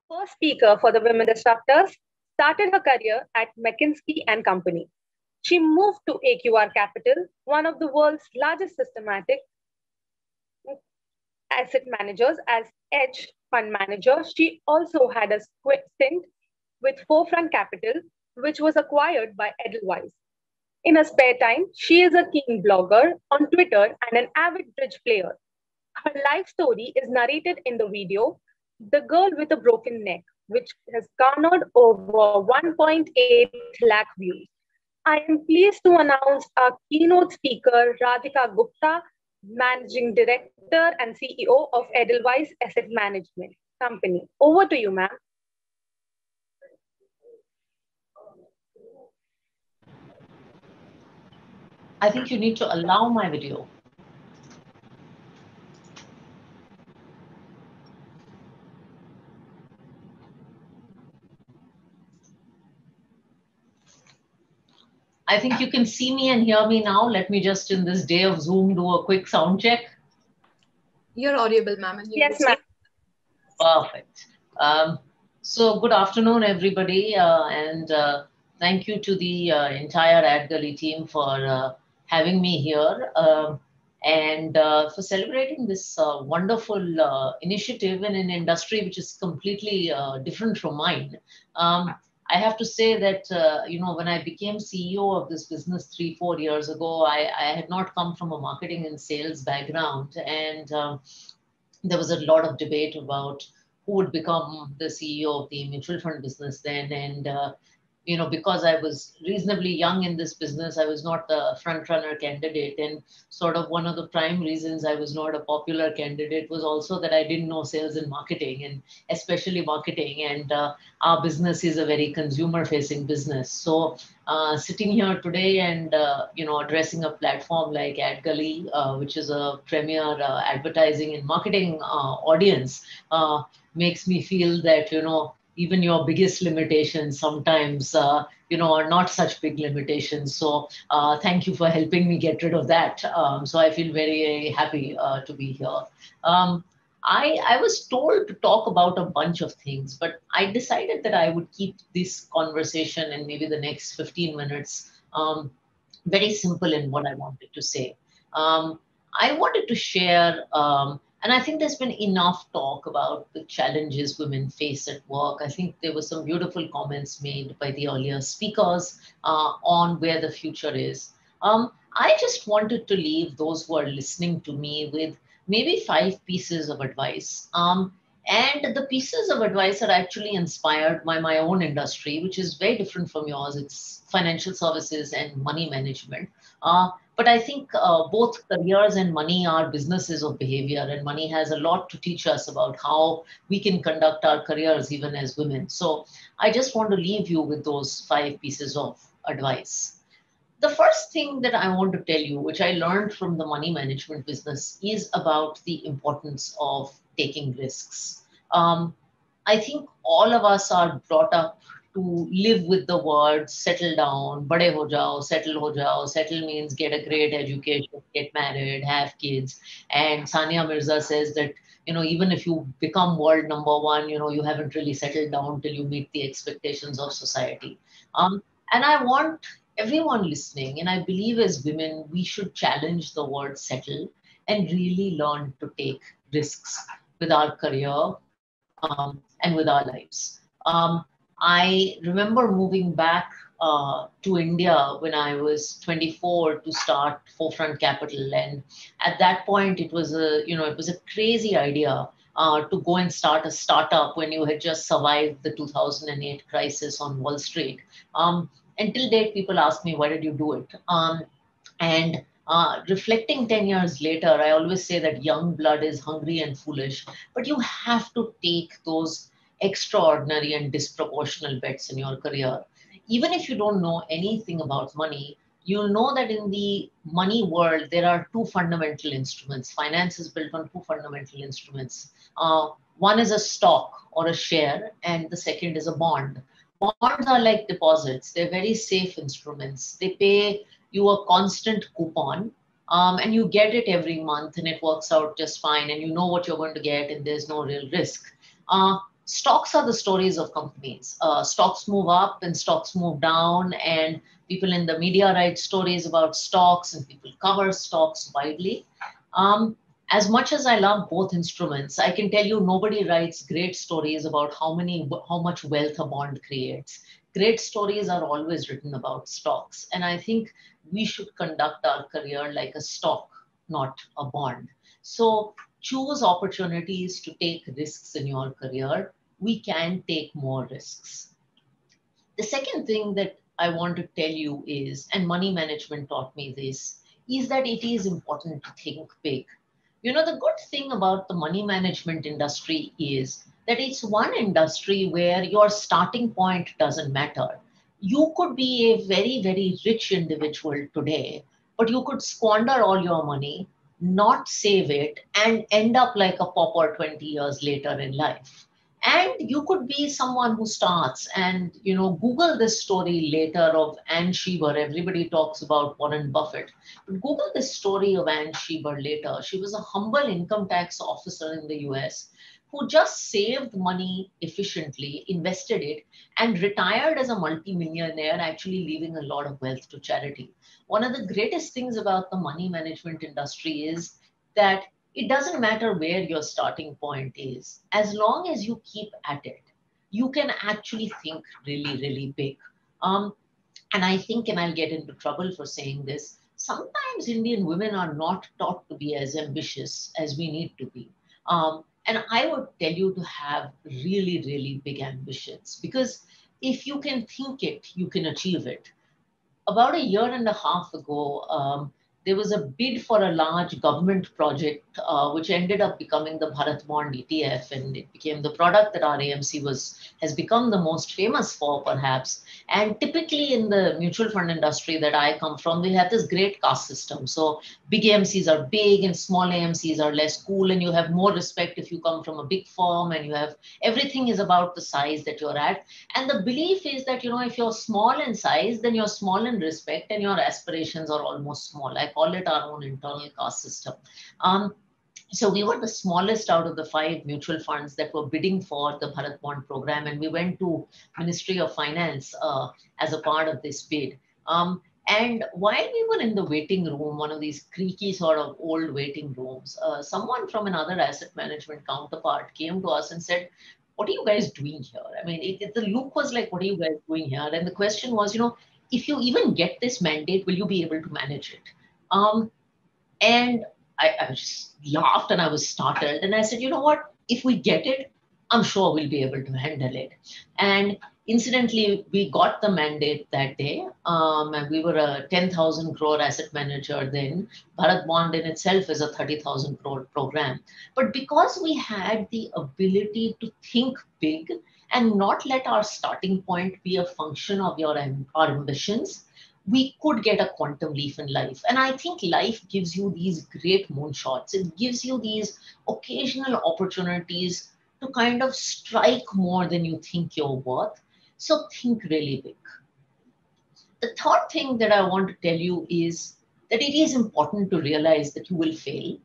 First speaker for the Women Disruptors, started her career at McKinsey and Company. She moved to AQR Capital, one of the world's largest systematic asset managers, as Edge fund manager. She also had a stint with Forefront Capital, which was acquired by Edelweiss. In her spare time, she is a keen blogger on Twitter and an avid bridge player. Her life story is narrated in the video, The Girl with a Broken Neck, which has garnered over 1.8 lakh views. I am pleased to announce our keynote speaker, Radhika Gupta, Managing Director and CEO of Edelweiss Asset Management Company. Over to you, ma'am. I think you need to allow my video. I think you can see me and hear me now. Let me just, in this day of Zoom, do a quick sound check. You're audible, ma'am. Yes, ma'am. Perfect. So good afternoon, everybody, and thank you to the entire Adgully team for having me here and for celebrating this wonderful initiative in an industry which is completely different from mine. I have to say that, when I became CEO of this business 3-4 years ago, I had not come from a marketing and sales background, and there was a lot of debate about who would become the CEO of the mutual fund business then. And, because I was reasonably young in this business, I was not the front runner candidate. And sort of one of the prime reasons I was not a popular candidate was also that I didn't know sales and marketing, and especially marketing. And our business is a very consumer facing business. So sitting here today and, addressing a platform like Adgully, which is a premier advertising and marketing audience, makes me feel that, even your biggest limitations sometimes, are not such big limitations. So thank you for helping me get rid of that. So I feel very happy to be here. I was told to talk about a bunch of things, but I decided that I would keep this conversation and maybe the next 15 minutes very simple in what I wanted to say. I wanted to share, and I think there's been enough talk about the challenges women face at work. I think there were some beautiful comments made by the earlier speakers on where the future is. I just wanted to leave those who are listening to me with maybe 5 pieces of advice. And the pieces of advice are actually inspired by my own industry, which is very different from yours. It's financial services and money management. But I think both careers and money are businesses of behavior, and money has a lot to teach us about how we can conduct our careers even as women. So I just want to leave you with those 5 pieces of advice. The first thing that I want to tell you, which I learned from the money management business, is about the importance of taking risks. I think all of us are brought up to live with the word settle down, bade ho jao, settle ho jao. Settle means get a great education, get married, have kids. And Sania Mirza says that, even if you become world number one, you haven't really settled down till you meet the expectations of society. And I want everyone listening, and I believe as women, we should challenge the word settle and really learn to take risks with our career and with our lives. I remember moving back to India when I was 24 to start Forefront Capital, and at that point, it was a crazy idea to go and start a startup when you had just survived the 2008 crisis on Wall Street. Until date, people ask me, why did you do it? And reflecting 10 years later, I always say that young blood is hungry and foolish, but you have to take those extraordinary and disproportional bets in your career. Even if you don't know anything about money, you'll know that in the money world, there are 2 fundamental instruments. Finance is built on 2 fundamental instruments. One is a stock or a share, and the second is a bond. Bonds are like deposits. They're very safe instruments. They pay you a constant coupon, and you get it every month, and it works out just fine, and you know what you're going to get, and there's no real risk. Stocks are the stories of companies. Stocks move up and stocks move down, and people in the media write stories about stocks and people cover stocks widely. Um, as much as I love both instruments, I can tell you nobody writes great stories about how much wealth a bond creates. Great stories are always written about stocks, and I think we should conduct our career like a stock, not a bond. So choose opportunities to take risks in your career. We can take more risks. The second thing that I want to tell you is, and money management taught me this, is that it is important to think big. You know, the good thing about the money management industry is that it's one industry where your starting point doesn't matter. You could be a very, very rich individual today, but you could squander all your money, not save it, and end up like a pauper 20 years later in life. And you could be someone who starts and, Google this story later of Ann Shieber. Everybody talks about Warren Buffett. But Google this story of Ann Shieber later. She was a humble income tax officer in the US who just saved money efficiently, invested it, and retired as a multimillionaire, actually leaving a lot of wealth to charity. One of the greatest things about the money management industry is that it doesn't matter where your starting point is. As long as you keep at it, you can actually think really, really big. Um, and I think, and I'll get into trouble for saying this, sometimes Indian women are not taught to be as ambitious as we need to be. And I would tell you to have really, really big ambitions, because if you can think it, you can achieve it. About a year and a half ago, there was a bid for a large government project, which ended up becoming the Bharat Bond ETF, and it became the product that our AMC has become the most famous for, perhaps. And typically in the mutual fund industry that I come from, we have this great caste system. So big AMCs are big and small AMCs are less cool, and you have more respect if you come from a big firm, and you have everything is about the size that you're at. And the belief is that, if you're small in size, then you're small in respect and your aspirations are almost small. I call it our own internal caste system. So we were the smallest out of the 5 mutual funds that were bidding for the Bharat Bond program. And we went to Ministry of Finance as a part of this bid. And while we were in the waiting room, one of these creaky sort of old waiting rooms, someone from another asset management counterpart came to us and said, "What are you guys doing here?" I mean, the look was like, "What are you guys doing here?" And the question was, if you even get this mandate, will you be able to manage it? And I just laughed and I was startled. And I said, you know what? If we get it, I'm sure we'll be able to handle it. And incidentally, we got the mandate that day. And we were a 10,000 crore asset manager then. Bharat Bond in itself is a 30,000 crore program. But because we had the ability to think big and not let our starting point be a function of our ambitions, we could get a quantum leap in life. And I think life gives you these great moonshots. It gives you these occasional opportunities to kind of strike more than you think you're worth. So think really big. The third thing that I want to tell you is that it is important to realize that you will fail.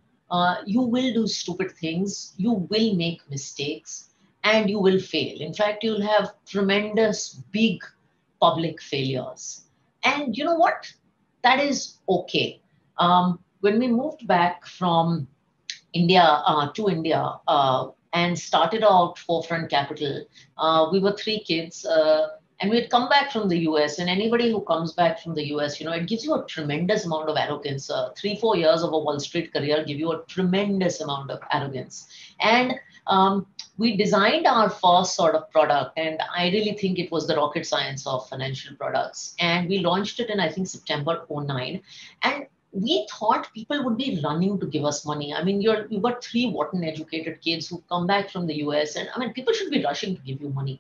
You will do stupid things. You will make mistakes and you will fail. In fact, you'll have tremendous big public failures. And you know what? That is okay. When we moved back from India to India and started out Forefront Capital, we were 3 kids. And we had come back from the US, and anybody who comes back from the US, it gives you a tremendous amount of arrogance. 3-4 years of a Wall Street career give you a tremendous amount of arrogance. And we designed our first sort of product, and I really think it was the rocket science of financial products. And we launched it in, I think, September 2009. And we thought people would be running to give us money. I mean, you've got 3 Wharton educated kids who come back from the US, and I mean, people should be rushing to give you money.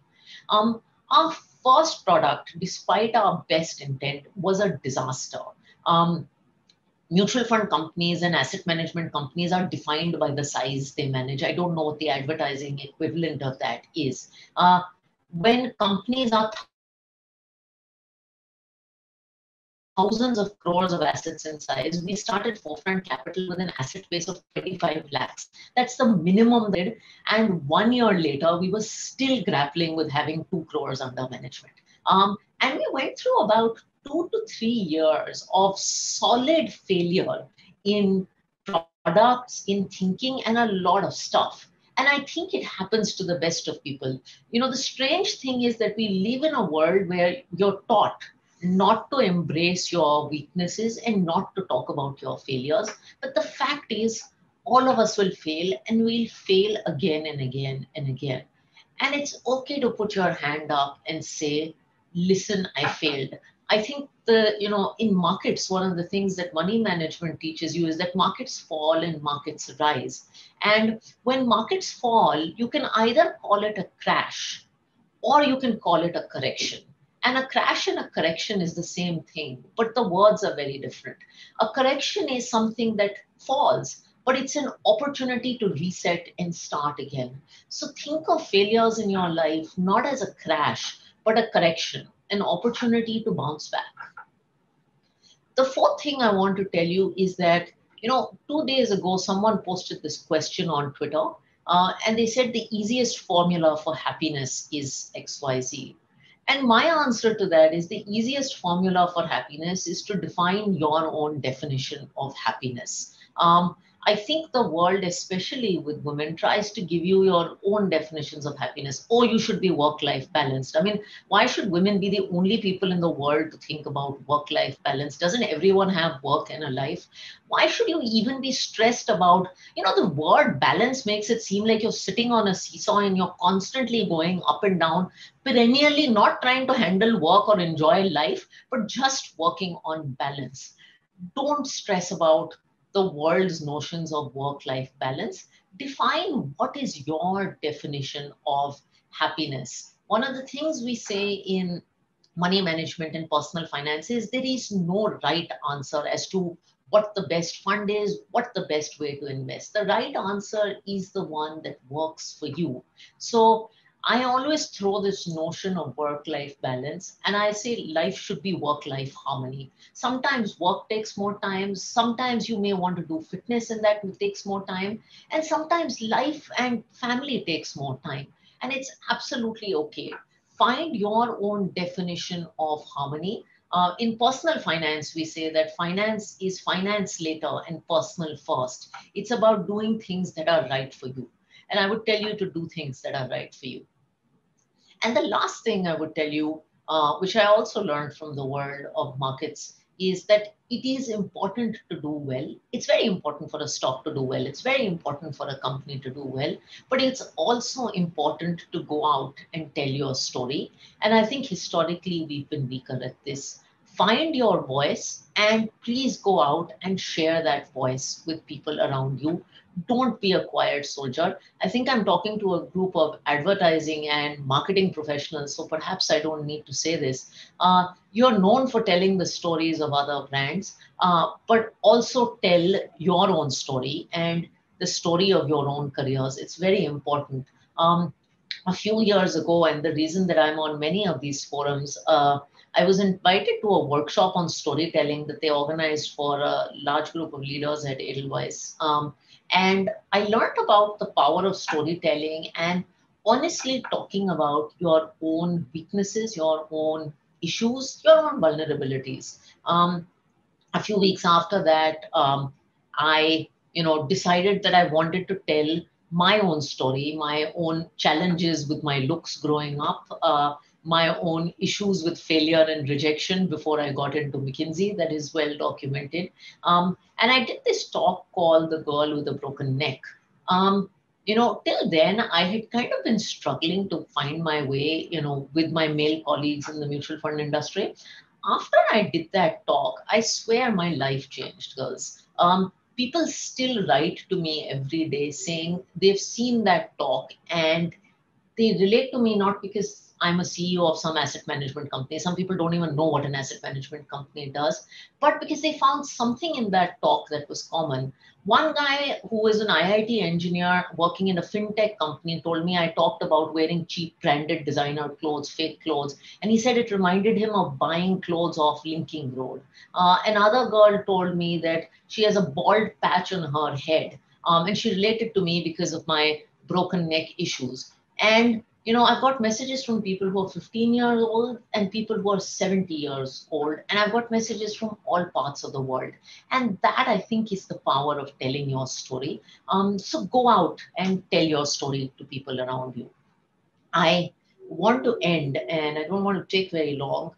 Our first product, despite our best intent, was a disaster. Mutual fund companies and asset management companies are defined by the size they manage. I don't know what the advertising equivalent of that is. When companies are 1,000 crores, thousands of crores of assets in size. We started Forefront Capital with an asset base of 25 lakhs. That's the minimum they did. And 1 year later, we were still grappling with having 2 crores under management. And we went through about 2 to 3 years of solid failure in products, in thinking, and a lot of stuff. And I think it happens to the best of people. The strange thing is that we live in a world where you're taught not to embrace your weaknesses and not to talk about your failures. But the fact is, all of us will fail, and we'll fail again and again and again. And it's okay to put your hand up and say, listen, I failed. I think in markets, one of the things that money management teaches you is that markets fall and markets rise. And when markets fall, you can either call it a crash or you can call it a correction. And a crash and a correction is the same thing, but the words are very different. A correction is something that falls, but it's an opportunity to reset and start again. So think of failures in your life not as a crash, but a correction, an opportunity to bounce back. The fourth thing I want to tell you is that, 2 days ago, someone posted this question on Twitter, and they said the easiest formula for happiness is XYZ. And my answer to that is the easiest formula for happiness is to define your own definition of happiness. I think the world, especially with women, tries to give you your own definitions of happiness. Oh, you should be work-life balanced. I mean, why should women be the only people in the world to think about work-life balance? Doesn't everyone have work and a life? Why should you even be stressed about, the word balance makes it seem like you're sitting on a seesaw and you're constantly going up and down, perennially not trying to handle work or enjoy life, but just working on balance. Don't stress about the world's notions of work-life balance. Define what is your definition of happiness. One of the things we say in money management and personal finance is there is no right answer as to what the best fund is, what the best way to invest. The right answer is the one that works for you. So I always throw this notion of work-life balance, and I say life should be work-life harmony. Sometimes work takes more time. Sometimes you may want to do fitness and that takes more time. And sometimes life and family takes more time. And it's absolutely okay. Find your own definition of harmony. In personal finance, we say that finance is finance later and personal first. It's about doing things that are right for you. And I would tell you to do things that are right for you. And the last thing I would tell you, which I also learned from the world of markets, is that it is important to do well. It's very important for a stock to do well. It's very important for a company to do well. But it's also important to go out and tell your story. And I think historically we've been weaker at this. Find your voice and please go out and share that voice with people around you. Don't be a quiet soldier. I think I'm talking to a group of advertising and marketing professionals, so perhaps I don't need to say this. You're known for telling the stories of other brands, but also tell your own story and the story of your own careers. It's very important. A few years ago, and the reason that I'm on many of these forums, I was invited to a workshop on storytelling that they organized for a large group of leaders at Edelweiss. And I learned about the power of storytelling and honestly talking about your own weaknesses, your own issues, your own vulnerabilities. A few weeks after that, I decided that I wanted to tell my own story, my own challenges with my looks growing up, my own issues with failure and rejection before I got into McKinsey, that is well documented. And I did this talk called The Girl with a Broken Neck. Till then, I had kind of been struggling to find my way, with my male colleagues in the mutual fund industry. After I did that talk, I swear my life changed, girls. People still write to me every day saying they've seen that talk and they relate to me not because I'm a CEO of some asset management company. Some people don't even know what an asset management company does, but because they found something in that talk that was common. One guy who is an IIT engineer working in a fintech company told me I talked about wearing cheap branded designer clothes, fake clothes, and he said it reminded him of buying clothes off Linking Road. Another girl told me that she has a bald patch on her head, and she related to me because of my broken neck issues. And I've got messages from people who are 15 years old and people who are 70 years old, and I've got messages from all parts of the world. And that, I think, is the power of telling your story. So go out and tell your story to people around you. I want to end, and I don't want to take very long,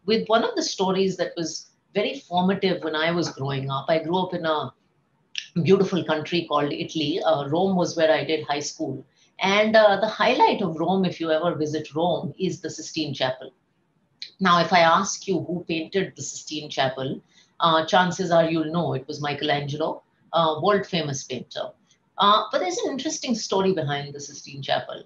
with one of the stories that was very formative when I was growing up. I grew up in a beautiful country called Italy. Rome was where I did high school. And the highlight of Rome, if you ever visit Rome, is the Sistine Chapel. Now, if I ask you who painted the Sistine Chapel, chances are you'll know it was Michelangelo, a world famous painter. But there's an interesting story behind the Sistine Chapel.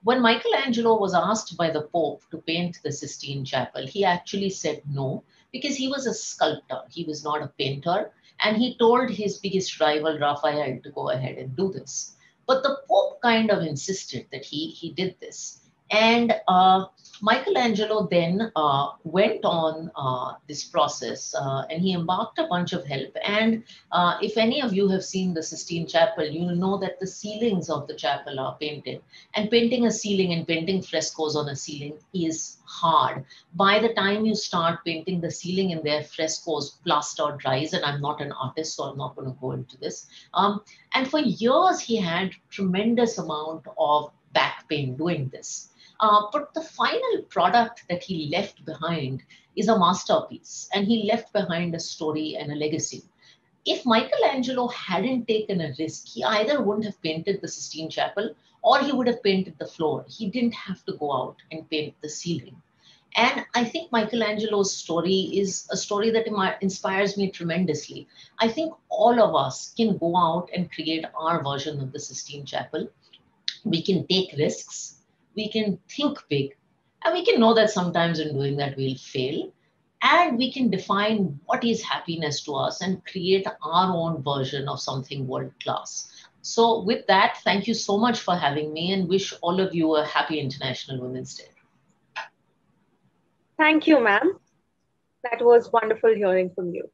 When Michelangelo was asked by the Pope to paint the Sistine Chapel, he actually said no because he was a sculptor. He was not a painter. And he told his biggest rival, Raphael, to go ahead and do this. But the Pope kind of insisted that he did this. And Michelangelo then went on this process and he embarked a bunch of help. And if any of you have seen the Sistine Chapel, you'll know that the ceilings of the chapel are painted. And painting a ceiling and painting frescoes on a ceiling is hard. By the time you start painting the ceiling and their frescoes, plaster dries. And I'm not an artist, so I'm not going to go into this. And for years, he had tremendous amount of back pain doing this. But the final product that he left behind is a masterpiece, and he left behind a story and a legacy. If Michelangelo hadn't taken a risk, he either wouldn't have painted the Sistine Chapel or he would have painted the floor. He didn't have to go out and paint the ceiling. And I think Michelangelo's story is a story that inspires me tremendously. I think all of us can go out and create our version of the Sistine Chapel. We can take risks, we can think big, and we can know that sometimes in doing that we'll fail. And we can define what is happiness to us and create our own version of something world class. So, with that, thank you so much for having me and wish all of you a happy International Women's Day. Thank you, ma'am. That was wonderful hearing from you.